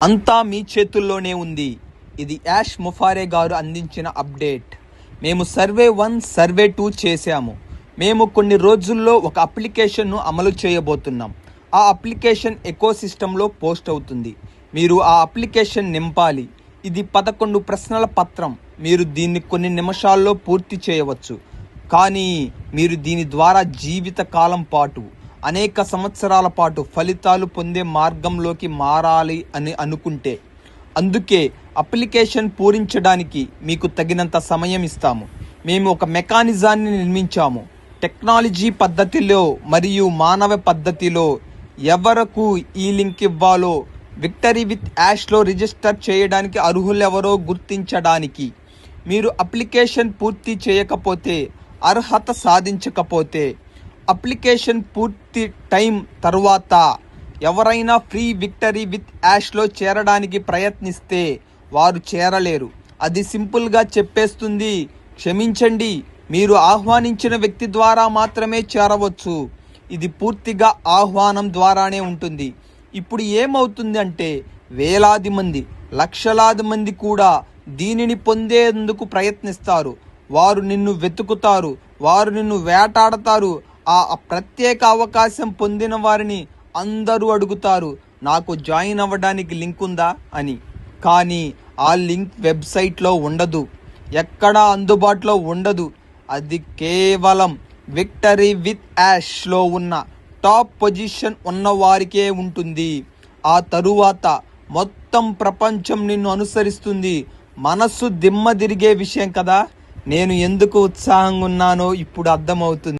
అంతా మీ చేతుల్లోనే ఉంది. ఇది యాష్ ముఫారే గారు అందించిన అప్డేట్. మేము సర్వే 1, సర్వే 2 చేశాము. మేము కొన్ని రోజుల్లో ఒక అప్లికేషన్ను అమలు చేయబోతున్నాం. ఆ అప్లికేషన్ ఎకోసిస్టంలో పోస్ట్ అవుతుంది. మీరు ఆ అప్లికేషన్ నింపాలి. ఇది 11 ప్రశ్నల పత్రం. మీరు దీన్ని కొన్ని నిమిషాల్లో పూర్తి చేయవచ్చు. కానీ మీరు దీని ద్వారా జీవిత కాలం పాటు, అనేక సంవత్సరాల పాటు ఫలితాలు పొందే మార్గంలోకి మారాలి అని అనుకుంటే, అందుకే అప్లికేషన్ పూరించడానికి మీకు తగినంత సమయం ఇస్తాము. మేము ఒక మెకానిజాన్ని నిర్మించాము. టెక్నాలజీ పద్ధతిలో మరియు మానవ పద్ధతిలో ఎవరకు ఈ లింక్ ఇవ్వాలో, విక్టరీ విత్ యాష్లో రిజిస్టర్ చేయడానికి అర్హులెవరో గుర్తించడానికి. మీరు అప్లికేషన్ పూర్తి చేయకపోతే, అర్హత సాధించకపోతే, అప్లికేషన్ పూర్తి టైం తర్వాత ఎవరైనా ఫ్రీ విక్టరీ విత్ యాష్లో చేరడానికి ప్రయత్నిస్తే వారు చేరలేరు. అది సింపుల్గా చెప్పేస్తుంది. క్షమించండి, మీరు ఆహ్వానించిన వ్యక్తి ద్వారా మాత్రమే చేరవచ్చు. ఇది పూర్తిగా ఆహ్వానం ద్వారానే ఉంటుంది. ఇప్పుడు ఏమవుతుంది అంటే, వేలాది మంది, లక్షలాది మంది కూడా దీనిని పొందేందుకు ప్రయత్నిస్తారు. వారు నిన్ను వెతుకుతారు, వారు నిన్ను వేటాడతారు. ఆ ప్రత్యేక అవకాశం పొందిన వారిని అందరూ అడుగుతారు, నాకు జాయిన్ అవ్వడానికి లింక్ ఉందా అని. కానీ ఆ లింక్ వెబ్సైట్లో ఉండదు, ఎక్కడా అందుబాటులో ఉండదు. అది కేవలం విక్టరీ విత్ యాష్లో ఉన్న టాప్ పొజిషన్ ఉన్న వారికే ఉంటుంది. ఆ తరువాత మొత్తం ప్రపంచం నిన్ను అనుసరిస్తుంది. మనస్సు దిమ్మ తిరిగే విషయం కదా. నేను ఎందుకు ఉత్సాహంగా ఉన్నానో ఇప్పుడు అర్థమవుతుంది.